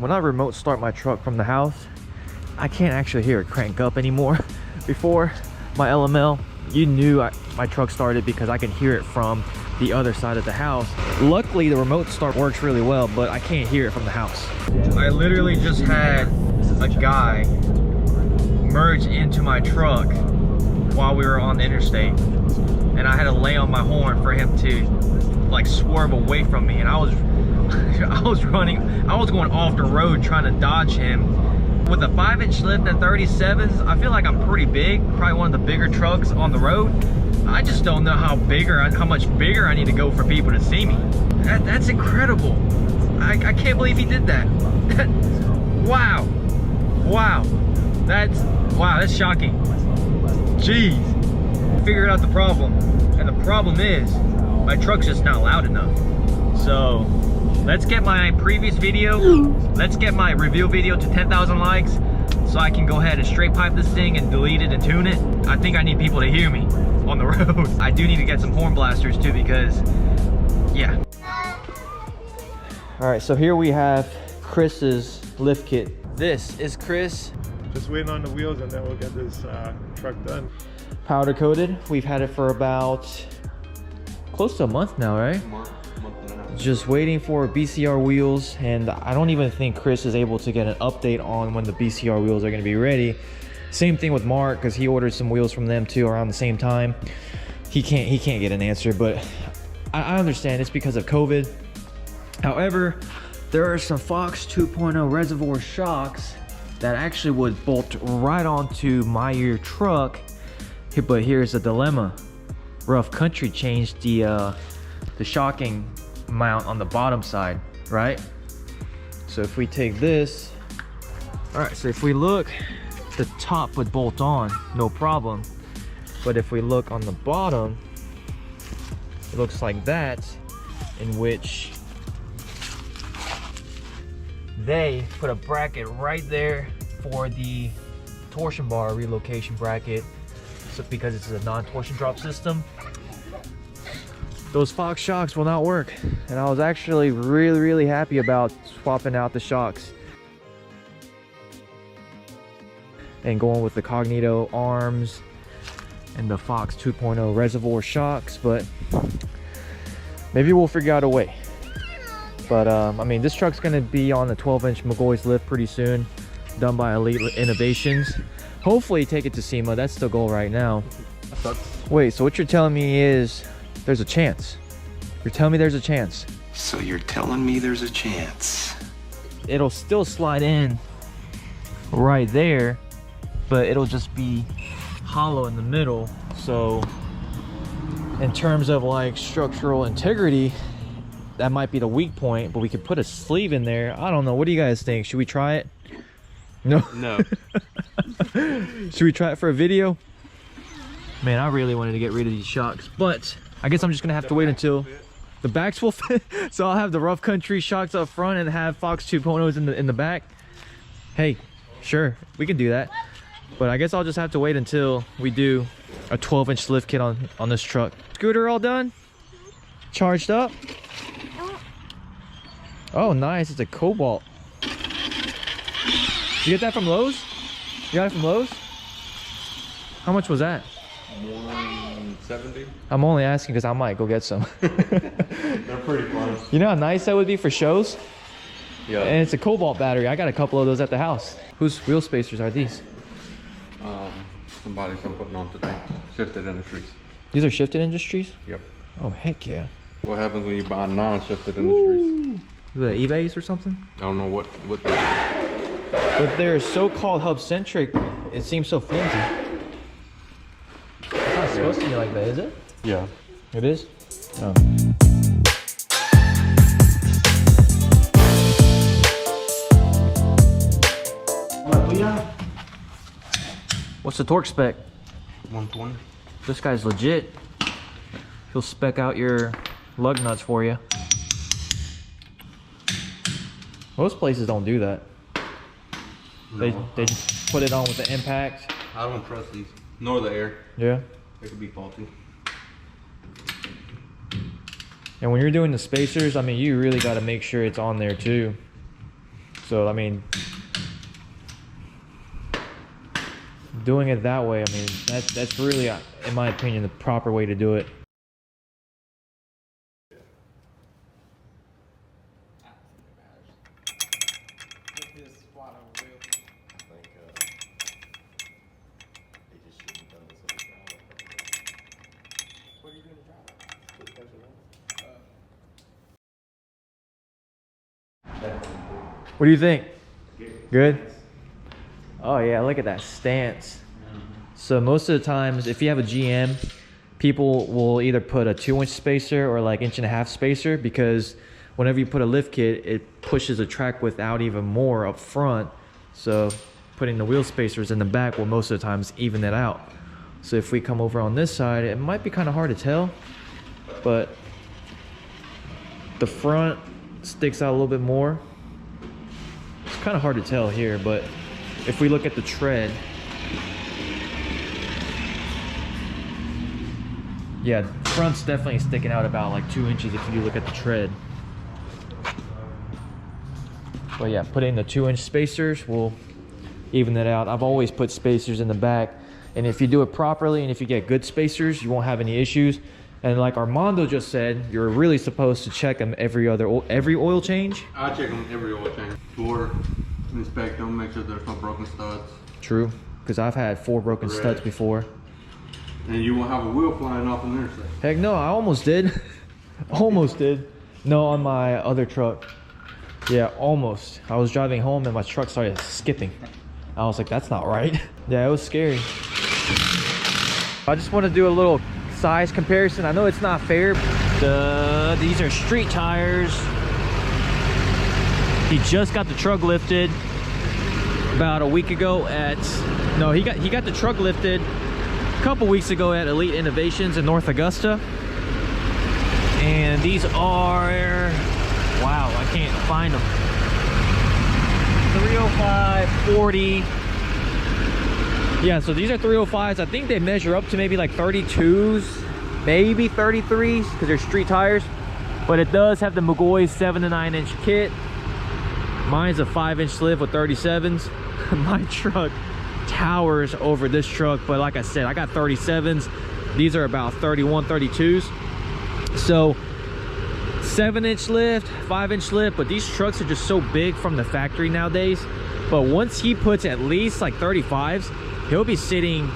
when I remote start my truck from the house, I can't actually hear it crank up anymore. Before, my LML, you knew my truck started because I can hear it from the other side of the house. Luckily, the remote start works really well, but I can't hear it from the house. I literally just had a guy merge into my truck while we were on the interstate, and I had to lay on my horn for him to like swerve away from me, and I was going off the road trying to dodge him. With a 5-inch lift and 37s, I feel like I'm pretty big, probably one of the bigger trucks on the road. I just don't know how much bigger I need to go for people to see me. That's incredible. I can't believe he did that. Wow. That's shocking. Jeez. Figured out the problem, and the problem is my truck's just not loud enough. So let's get my previous video, let's get my reveal video to 10,000 likes so I can go ahead and straight pipe this thing and delete it and tune it. I think I need people to hear me on the road. I do need to get some horn blasters too, because yeah. All right, so here we have Chris's lift kit. This is Chris. Just waiting on the wheels and then we'll get this truck done. Powder coated. We've had it for about close to a month now, right? Month and a half. Just waiting for BCR wheels, and I don't even think Chris is able to get an update on when the BCR wheels are going to be ready. Same thing with Mark, because he ordered some wheels from them too around the same time. He can't get an answer, but I understand it's because of COVID. However, there are some Fox 2.0 reservoir shocks that actually would bolt right onto my truck. But here's the dilemma. Rough Country changed the shocking mount on the bottom side, right? So if we take this, all right, so if we look, the top would bolt on, no problem. But if we look on the bottom, it looks like that, in which they put a bracket right there for the torsion bar relocation bracket. So because it's a non-torsion drop system, those Fox shocks will not work. And I was actually really happy about swapping out the shocks and going with the Cognito arms and the Fox 2.0 reservoir shocks, but maybe we'll figure out a way. But I mean, this truck's gonna be on the 12-inch McGaughy's lift pretty soon, done by Elite Innovations. Hopefully take it to SEMA. That's the goal right now. Wait, so what you're telling me is there's a chance? You're telling me there's a chance? So you're telling me there's a chance? It'll still slide in right there, but it'll just be hollow in the middle. So in terms of like structural integrity, that might be the weak point, but we could put a sleeve in there. I don't know. What do you guys think? Should we try it? No. Should we try it for a video? Man, I really wanted to get rid of these shocks, but I guess I'm just gonna have to wait until the backs will fit. So I'll have the Rough Country shocks up front and have Fox 2.0s in the back. Hey, sure, we can do that. But I guess I'll just have to wait until we do a 12-inch lift kit on this truck. Scooter all done? Charged up? Oh, nice. It's a Cobalt. Did you get that from Lowe's? You got it from Lowe's? How much was that? 170. I'm only asking because I might go get some. They're pretty fun. You know how nice that would be for shows? Yeah. And it's a Cobalt battery. I got a couple of those at the house. Whose wheel spacers are these? Somebody's been putting on today. Shifted Industries. These are Shifted Industries? Yep. Oh, heck yeah. What happens when you buy non-shifted Industries? The eBays or something? I don't know what they But they're so-called hub-centric, it seems so flimsy. It's not supposed to be like that, is it? Yeah. It is? Oh. What's the torque spec? 120. This guy's legit. He'll spec out your lug nuts for you. Most places don't do that. No. They just put it on with the impact. I don't trust these. Nor the air. Yeah. They could be faulty. And when you're doing the spacers, I mean, you really got to make sure it's on there too. So I mean, doing it that way, I mean, that's really, in my opinion, the proper way to do it. What do you think? Good? Oh yeah, look at that stance. So most of the times, if you have a GM, people will either put a 2-inch spacer or like 1.5-inch spacer, because whenever you put a lift kit, it pushes the track width out even more up front. So putting the wheel spacers in the back will most of the times even that out. So if we come over on this side, it might be kind of hard to tell, but the front sticks out a little bit more. It's kind of hard to tell here, but if we look at the tread, yeah, front's definitely sticking out about like 2 inches if you look at the tread. But yeah, putting the 2-inch spacers will even that out. I've always put spacers in the back, and if you do it properly and if you get good spacers, you won't have any issues. And like Armando just said, you're really supposed to check them every oil change. I check them every oil change. Tour, inspect them, make sure there's no broken studs. True, because I've had 4 broken studs before. And you won't have a wheel flying off in there. So. Heck no, I almost did. Almost did. No, on my other truck. Yeah, almost. I was driving home and my truck started skipping. I was like, that's not right. Yeah, it was scary. I just want to do a little size comparison. I know it's not fair. These are street tires. He just got the truck lifted about a week ago at, no, he got the truck lifted a couple weeks ago at Elite Innovations in North Augusta. And these are, wow, I can't find them. 305, 40. Yeah, so these are 305s. I think they measure up to maybe like 32s, maybe 33s, because they're street tires. But it does have the McGaughy 7 to 9 inch kit. Mine's a 5-inch lift with 37s. My truck towers over this truck, but like I said, I got 37s. These are about 31, 32s. So 7-inch lift, 5-inch lift, but these trucks are just so big from the factory nowadays. But once he puts at least like 35s, he'll be sitting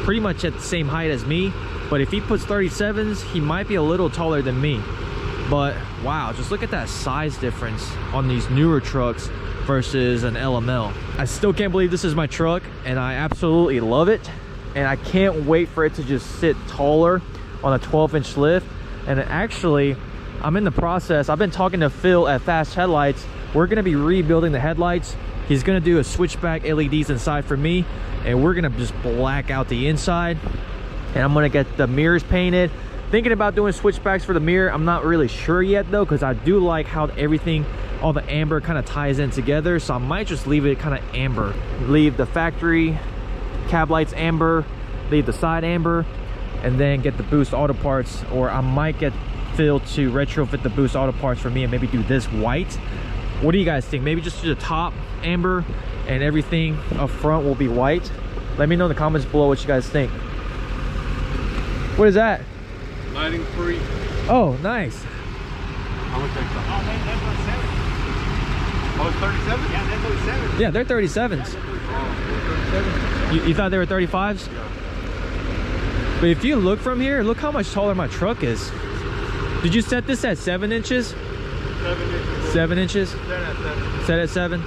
pretty much at the same height as me. But if he puts 37s, he might be a little taller than me. But wow, just look at that size difference on these newer trucks versus an LML. I still can't believe this is my truck, and I absolutely love it. And I can't wait for it to just sit taller on a 12-inch lift. And actually, I'm in the process. I've been talking to Phil at Fast Headlights. We're gonna be rebuilding the headlights. He's gonna do a switchback LEDs inside for me, and we're gonna just black out the inside. And I'm gonna get the mirrors painted. Thinking about doing switchbacks for the mirror. I'm not really sure yet though, because I do like how everything, all the amber kind of ties in together. So I might just leave it kind of amber. Leave the factory cab lights amber, leave the side amber, and then get the Boostautoparts, or I might get Phil to retrofit the Boostautoparts for me and maybe do this white. What do you guys think? Maybe just do the top amber and everything up front will be white. Let me know in the comments below what you guys think. What is that? Lighting free. Oh, nice. How much extra? Oh, it's 37? Yeah, they're 37. Yeah, they're 37s. You thought they were 35s? Yeah. But if you look from here, look how much taller my truck is. Did you set this at 7 inches? 7 inches. 7 inches? Set at 7?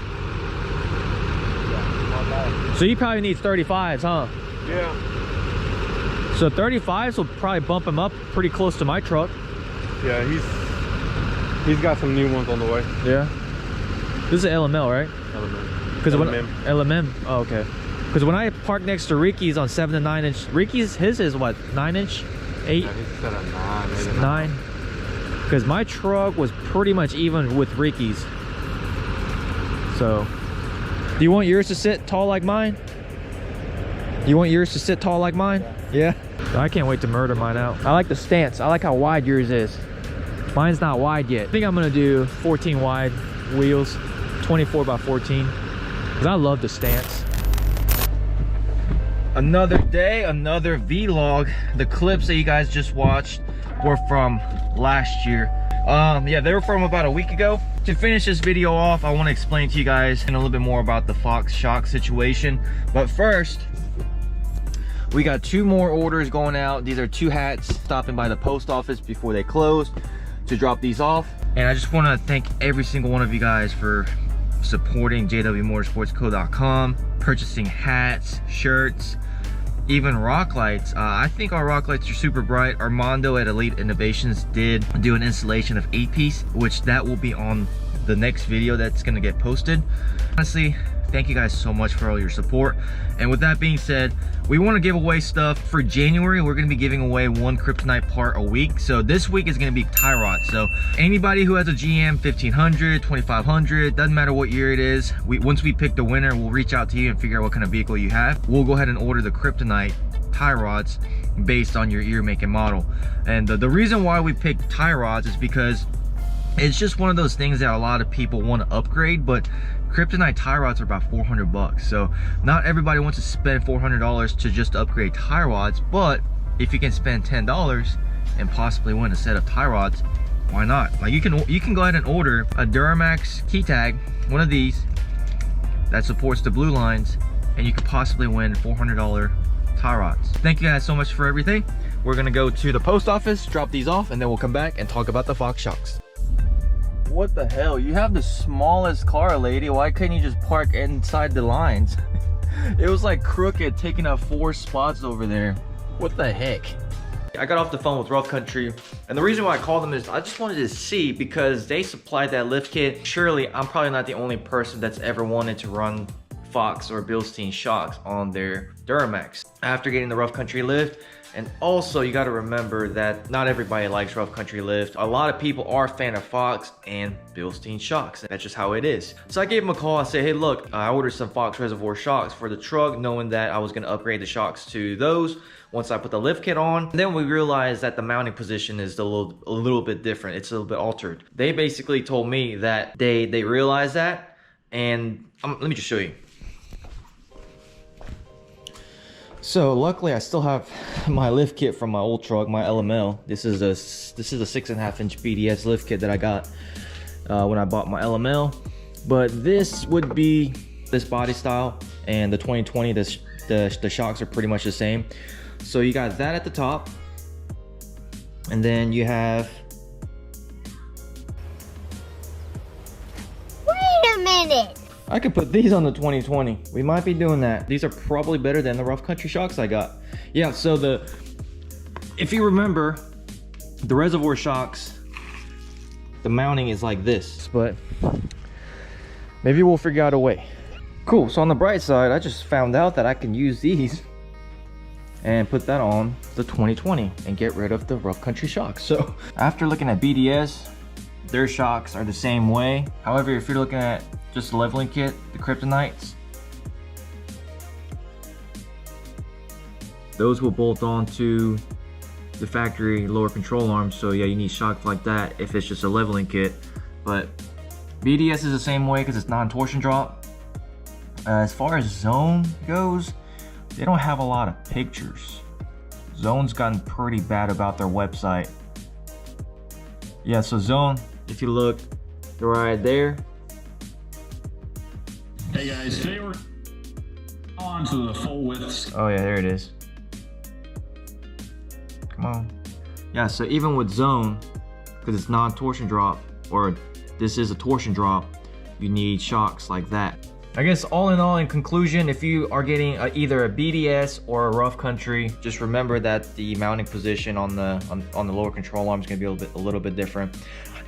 Yeah. So he probably needs 35s, huh? Yeah. So 35s will probably bump him up pretty close to my truck. Yeah, he's got some new ones on the way. Yeah. This is an LML, right? LMM. Because LMM. Oh, okay. Because when I park next to Ricky's on 7 to 9 inch, Ricky's, his is what, 9 inch? 8? Yeah, he's set at 9. 9. Because my truck was pretty much even with Ricky's. So, do you want yours to sit tall like mine? You want yours to sit tall like mine? Yeah. I can't wait to murder mine out. I like the stance. I like how wide yours is. Mine's not wide yet. I think I'm gonna do 14 wide wheels, 24 by 14, because I love the stance. Another day, another vlog. The clips that you guys just watched were from last year. Yeah, they were from about a week ago. To finish this video off, I want to explain to you guys a little bit more about the Fox shock situation. But first, we got 2 more orders going out. These are 2 hats stopping by the post office before they close to drop these off. And I just want to thank every single one of you guys for supporting jwmotorsportsco.com, purchasing hats, shirts, even rock lights. I think our rock lights are super bright. Armando at Elite Innovations did do an installation of 8-piece, which that will be on the next video that's going to get posted. Honestly, thank you guys so much for all your support. And with that being said, we want to give away stuff for January. We're going to be giving away 1 kryptonite part a week. So this week is going to be tie rods. So anybody who has a GM 1500, 2500, doesn't matter what year it is, once we pick the winner, we'll reach out to you and figure out what kind of vehicle you have. We'll go ahead and order the kryptonite tie rods based on your year, make, and model. And the reason why we picked tie rods is because it's just one of those things that a lot of people want to upgrade, but kryptonite tie rods are about 400 bucks. So not everybody wants to spend $400 to just upgrade tie rods, but if you can spend $10 and possibly win a set of tie rods, why not? Like you can go ahead and order a Duramax key tag, one of these that supports the blue lines, and you could possibly win $400 tie rods. Thank you guys so much for everything. We're gonna go to the post office, drop these off, and then we'll come back and talk about the Fox shocks. What the hell? You have the smallest car, lady. Why couldn't you just park inside the lines? It was like crooked, taking up 4 spots over there. What the heck? I got off the phone with Rough Country, and the reason why I called them is I just wanted to see, because they supplied that lift kit. Surely I'm probably not the only person that's ever wanted to run Fox or Bilstein shocks on their Duramax after getting the Rough Country lift. And also, you got to remember that not everybody likes Rough Country lift. A lot of people are a fan of Fox and Bilstein shocks. That's just how it is. So I gave him a call. I said, hey, look, I ordered some Fox Reservoir shocks for the truck, knowing that I was going to upgrade the shocks to those once I put the lift kit on. And then we realized that the mounting position is a little bit different. It's a little bit altered. They basically told me that they realized that, and let me just show you. So luckily I still have my lift kit from my old truck, my LML. This is a 6.5 inch BDS lift kit that I got when I bought my LML. But this would be this body style, and the 2020, the shocks are pretty much the same. So you got that at the top, and then you have, wait a minute, I could put these on the 2020. We might be doing that. These are probably better than the Rough Country shocks I got. Yeah, so if you remember, the reservoir shocks, the mounting is like this, but maybe we'll figure out a way. Cool, so on the bright side, I just found out that I can use these and put that on the 2020 and get rid of the Rough Country shocks. So after looking at BDS, their shocks are the same way. However, if you're looking at just the leveling kit, the kryptonites, those will bolt onto the factory lower control arm. So yeah, you need shocks like that if it's just a leveling kit. But BDS is the same way because it's non-torsion drop. As far as Zone goes, they don't have a lot of pictures. Zone's gotten pretty bad about their website. Yeah, so Zone, if you look right there. Hey guys, today we're on to the full width. Oh yeah, there it is. Come on. Yeah, so even with Zone, because it's non-torsion drop, or this is a torsion drop, you need shocks like that. I guess all in all, in conclusion, if you are getting either a BDS or a Rough Country, just remember that the mounting position on the lower control arm is going to be a little bit different.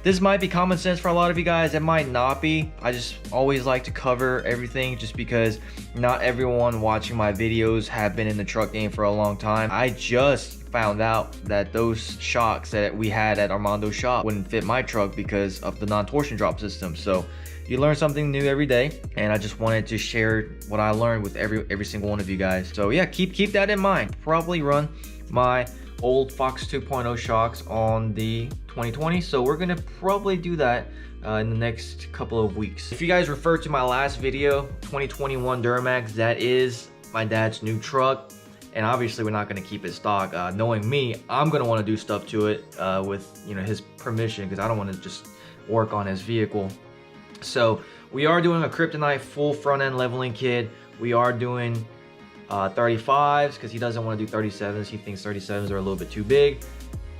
This might be common sense for a lot of you guys. It might not be. I just always like to cover everything just because not everyone watching my videos have been in the truck game for a long time. I just found out that those shocks that we had at Armando's shop wouldn't fit my truck because of the non-torsion drop system. So you learn something new every day, and I just wanted to share what I learned with every single one of you guys. So yeah, keep that in mind. Probably run my old Fox 2.0 shocks on the 2020, so we're gonna probably do that in the next couple of weeks. If you guys refer to my last video, 2021 Duramax, that is my dad's new truck. And obviously we're not going to keep it stock. Knowing me, I'm going to want to do stuff to it with, you know, his permission, because I don't want to just work on his vehicle. So we are doing a Kryptonite full front end leveling kit. We are doing 35s because he doesn't want to do 37s. He thinks 37s are a little bit too big.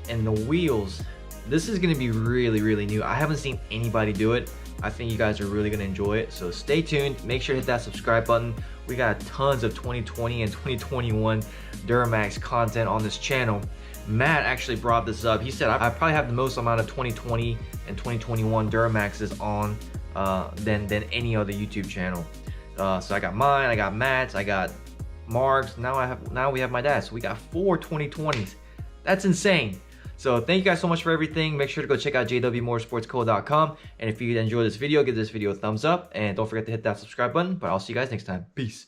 And the wheels, this is going to be really new. I haven't seen anybody do it. I think you guys are really going to enjoy it. So stay tuned. Make sure to hit that subscribe button. We got tons of 2020 and 2021 Duramax content on this channel. Matt actually brought this up. He said I probably have the most amount of 2020 and 2021 Duramaxes on than any other YouTube channel. So I got mine, I got Matt's, I got Mark's. Now we have my dad's. So we got 4 2020s. That's insane. So thank you guys so much for everything. Make sure to go check out jwmotorsportsco.com. And if you enjoyed this video, give this video a thumbs up. And don't forget to hit that subscribe button. But I'll see you guys next time. Peace.